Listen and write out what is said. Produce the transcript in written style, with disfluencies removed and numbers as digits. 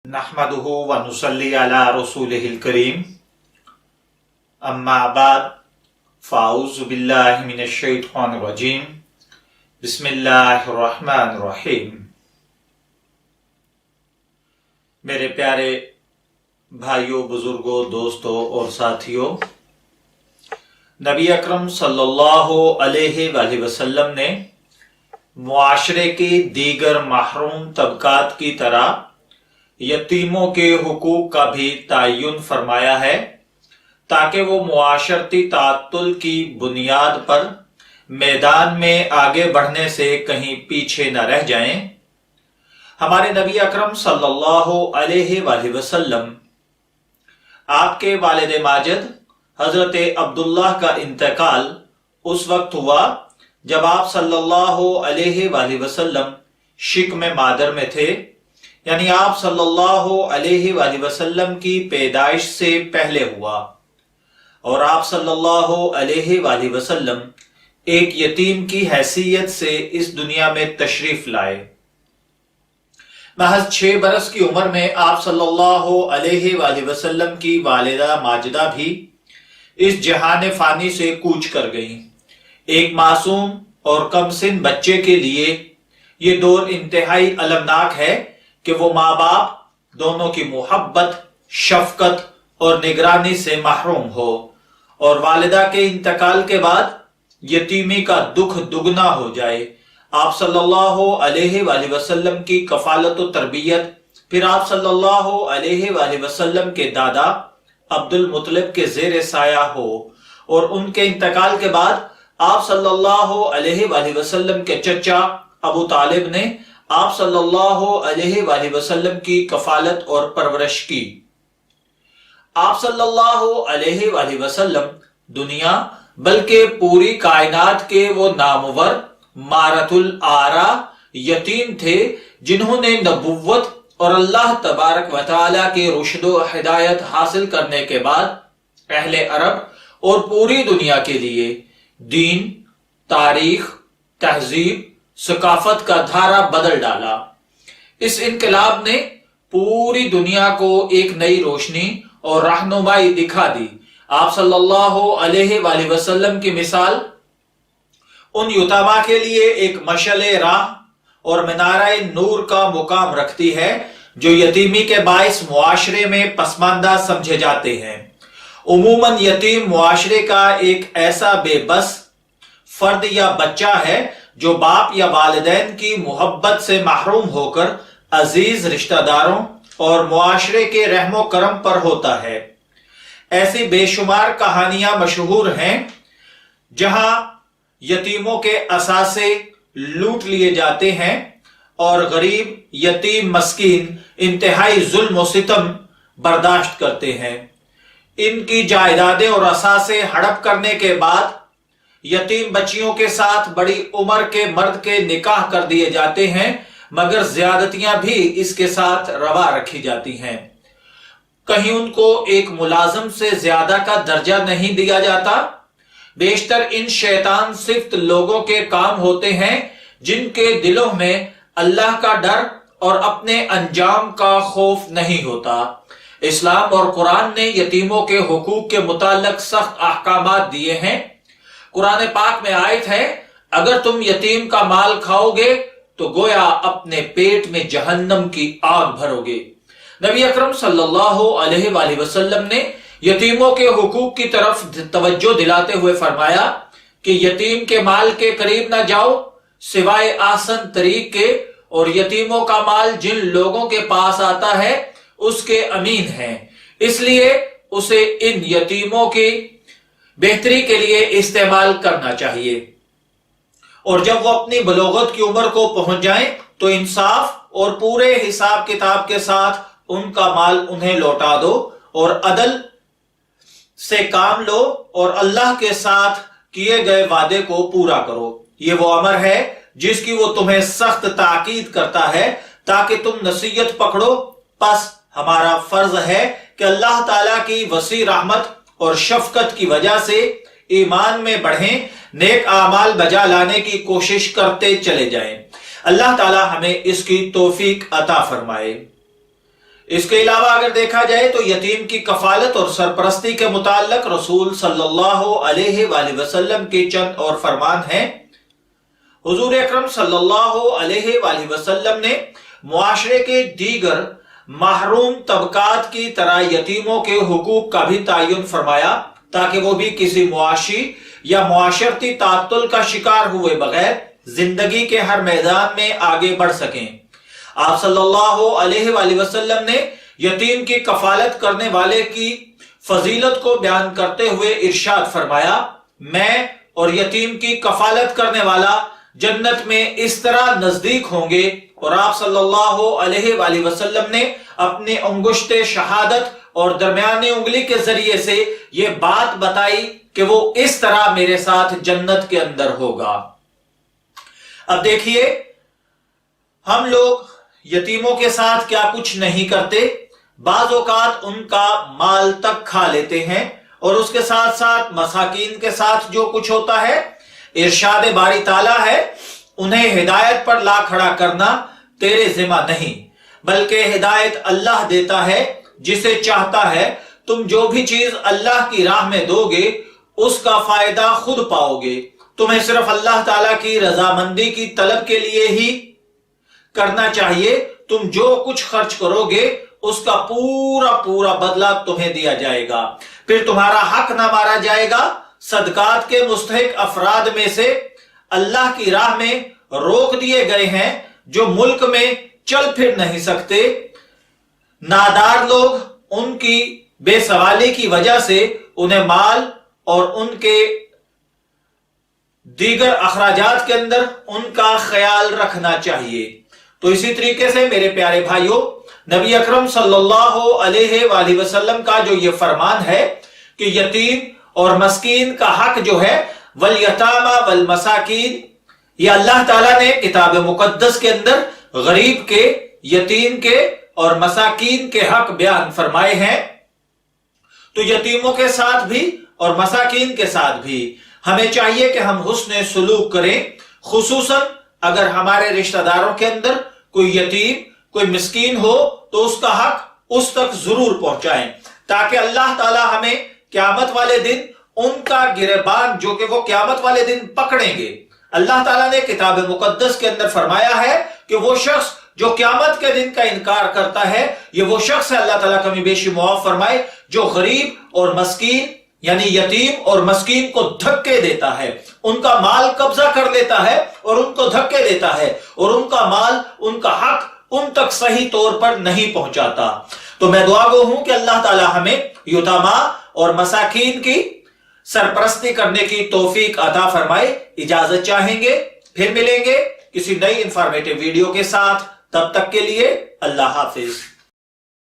नहमदुहु व नुसल्ली अला रसूलिहिल करीम अम्मा बाद फ़ाऊज़ु बिल्लाहि मिनश शैतानिर रजीम बिस्मिल्लाहिर रहमानिर रहीम। मेरे प्यारे भाइयों, बुजुर्गों, दोस्तों और साथियों, नबी अकरम सल्लल्लाहु अलैहि वसल्लम ने मुआशरे के दीगर महरूम तबकात की तरह यतीमों के हुकूक का भी तयन फरमाया है ताकि वो मुआशरती तातुल की बुनियाद पर मैदान में आगे बढ़ने से कहीं पीछे न रह जाएं। हमारे नबी अकरम सल्लल्लाहु अलैहि वसल्लम आपके वालिद माजिद हजरत अब्दुल्लाह का इंतकाल उस वक्त हुआ जब आप सल्लल्लाहु अलैहि वसल्लम शिक्म मादर में थे, यानी आप सल्लल्लाहु अलैहि वसल्लम की पैदाइश से पहले हुआ और आप सल्लल्लाहु अलैहि वसल्लम एक यतीम की हैसियत से इस दुनिया में तशरीफ लाए। महज 6 बरस की उम्र में आप सल्लल्लाहु अलैहि वसल्लम की वालिदा माजिदा भी इस जहान फानी से कूच कर गईं। एक मासूम और कमसिन बच्चे के लिए ये दौर इंतहाई अलमनाक है कि वो माँ बाप दोनों की मोहब्बत, शफकत और निगरानी से महरूम हो और वालिदा के इंतकाल के बाद यतीमी का दुख दुगना हो जाए। आप सल्लल्लाहु अलैहि वसल्लम की कफालत और तरबियत, फिर आप सल्लल्लाहु अलैहि वसल्लम के दादा अब्दुल मुत्तलिब के ज़ेर साया हो और उनके इंतकाल के बाद आप सल्लल्लाहु अलैहि वसल्लम के चचा अबू तालिब ने आप सल्लल्लाहु अलैहि वसल्लम की कफालत और परवरिश की। आप सल्लल्लाहु अलैहि वसल्लम दुनिया बल्कि पूरी कायनात के वो नामवर मारतुल आरा यतीम थे जिन्होंने नबुव्वत और अल्लाह तबारक व तआला के रुश्द व हिदायत हासिल करने के बाद अहले अरब और पूरी दुनिया के लिए दीन, तारीख, तहजीब, सकाफत का धारा बदल डाला। इस इनकलाब ने पूरी दुनिया को एक नई रोशनी और रहनुमाई दिखा दी। आप सल्लल्लाहु अलैहि वसल्लम की मिसाल उन युतामा के लिए एक मशले राह और मीनारे नूर का मुकाम रखती है जो यतीमी के बाइस मुआशरे में पसमानदा समझे जाते हैं। उमूमन यतीम मुआशरे का एक ऐसा बेबस फर्द या बच्चा है जो बाप या वालिदैन की मोहब्बत से महरूम होकर अजीज रिश्तेदारों और मुआशरे के रहमो करम पर होता है। ऐसी बेशुमार कहानियां मशहूर हैं जहां यतीमों के असासे लूट लिए जाते हैं और गरीब यतीम मस्कीन इंतहाई जुल्म व सितम बर्दाश्त करते हैं। इनकी जायदादें और असासे हड़प करने के बाद यतीम बच्चियों के साथ बड़ी उम्र के मर्द के निकाह कर दिए जाते हैं, मगर ज्यादतियां भी इसके साथ रवा रखी जाती हैं। कहीं उनको एक मुलाजिम से ज्यादा का दर्जा नहीं दिया जाता। बेशतर इन शैतान सिफ्त लोगों के काम होते हैं जिनके दिलों में अल्लाह का डर और अपने अंजाम का खौफ नहीं होता। इस्लाम और कुरान ने यतीमों के हुकूक के मुताल्लिक सख्त अहकामात दिए हैं। कुरान पाक में आयत है, अगर तुम यतीम का माल खाओगे तो गोया अपने पेट में जहन्नम की आग भरोगे। नबी अकरम सल्लल्लाहु अलैहि वसल्लम ने यतीमों के हुकूक की तरफ तवज्जो दिलाते हुए फरमाया कि यतीम के माल के करीब ना जाओ सिवाय आसन तरीक के, और यतीमों का माल जिन लोगों के पास आता है उसके अमीन हैं, इसलिए उसे इन यतीमों की बेहतरी के लिए इस्तेमाल करना चाहिए और जब वो अपनी बलोगत की उम्र को पहुंच जाएं तो इंसाफ और पूरे हिसाब किताब के साथ उनका माल उन्हें लौटा दो और अदल से काम लो और अल्लाह के साथ किए गए वादे को पूरा करो। ये वो अमर है जिसकी वो तुम्हें सख्त ताकीद करता है ताकि तुम नसीहत पकड़ो। बस हमारा फर्ज है कि अल्लाह ताला की वसी रहमत और शफकत की वजह से ईमान में बढ़ें, नेक आमाल बजा लाने की कोशिश करते चले जाएं। अल्लाह ताला हमें इसकी तौफीक अता फरमाए। इसके अलावा अगर देखा जाए तो यतीम की कफालत और सरपरस्ती के मुताल्लिक रसूल सल्लल्लाहु अलैहि वसल्लम के चंद और फरमान हैं। हुजूर अकरम सल्लल्लाहु अलैहि वसल्लम ने मुआशरे के दीगर महरूम तबकात की तरह यतीमों के हुकूक का भी तायुन फरमाया, ताकि वो भी किसी मुआशी या मुआशरती तातुल का शिकार हुए बगैर जिंदगी के हर मैदान में आगे बढ़ सकें। आप सल्लल्लाहु अलैहि वसल्लम ने यतीम की कफालत करने वाले की फजीलत को बयान करते हुए इरशाद फरमाया, मैं और यतीम की कफालत करने वाला जन्नत में इस तरह नजदीक होंगे। और आप सल्लल्लाहु अलैहि वसल्लम ने अपने अंगुश्ते शहादत और दरमियानी उंगली के जरिए से यह बात बताई कि वो इस तरह मेरे साथ जन्नत के अंदर होगा। अब देखिए, हम लोग यतीमों के साथ क्या कुछ नहीं करते। बाज़ औक़ात उनका माल तक खा लेते हैं और उसके साथ साथ मसाकीन के साथ जो कुछ होता है, इरशाद बारी ताला है, उन्हें हिदायत पर ला खड़ा करना तेरे जिम्मा नहीं, बल्कि हिदायत अल्लाह देता है जिसे चाहता है। तुम जो भी चीज अल्लाह की राह में दोगे उसका फायदा खुद पाओगे। तुम्हें सिर्फ अल्लाह ताला की रजामंदी की तलब के लिए ही करना चाहिए। तुम जो कुछ खर्च करोगे उसका पूरा पूरा बदला तुम्हें दिया जाएगा, फिर तुम्हारा हक ना मारा जाएगा। सदकात के मुस्तहिक अफराद में से अल्लाह की राह में रोक दिए गए हैं जो मुल्क में चल फिर नहीं सकते। नादार लोग, उनकी बेसवाली की वजह से उन्हें माल और उनके दीगर अखराजात के अंदर उनका ख्याल रखना चाहिए। तो इसी तरीके से मेरे प्यारे भाइयों, नबी अकरम सल्लल्लाहु अलैहि वसल्लम का जो ये फरमान है कि यतीम और मस्कीन का हक जो है, वल यतामा वल मसाकीन, ये अल्लाह ताला ने किताब मुकद्दस के अंदर गरीब के, यतीम के और मसाकीन के हक बयान फरमाए हैं। तो यतीमों के साथ भी और मसाकीन के साथ भी हमें चाहिए कि हम हुस्न सुलूक करें, खुसूसन अगर हमारे रिश्तेदारों के अंदर कोई यतीम, कोई मिस्कीन हो तो उसका हक उस तक जरूर पहुंचाएं, ताकि अल्लाह ताला हमें क़यामत वाले दिन उनका गिरबान जो कि वो क़यामत वाले दिन पकड़ेंगे। अल्लाह ताला ने किताब मुकद्दस के अंदर फरमाया है कि वो शख्स जो क़यामत के दिन का इनकार करता है, ये वो शख्स है, अल्लाह ताला कमी बेशी मुआफ फरमाए, जो गरीब और मस्कीन यानी यतीम और मस्कीन को धक्के देता है, उनका माल कब्जा कर लेता है और उनको धक्के देता है और उनका माल, उनका हक उन तक सही तौर पर नहीं पहुंचाता। तो मैं दुआ गो हूं कि अल्लाह ताला हमें यतामा और मसाकीन की सरपरस्ती करने की तौफीक अता फरमाए। इजाजत चाहेंगे, फिर मिलेंगे किसी नई इंफॉर्मेटिव वीडियो के साथ। तब तक के लिए अल्लाह हाफिज।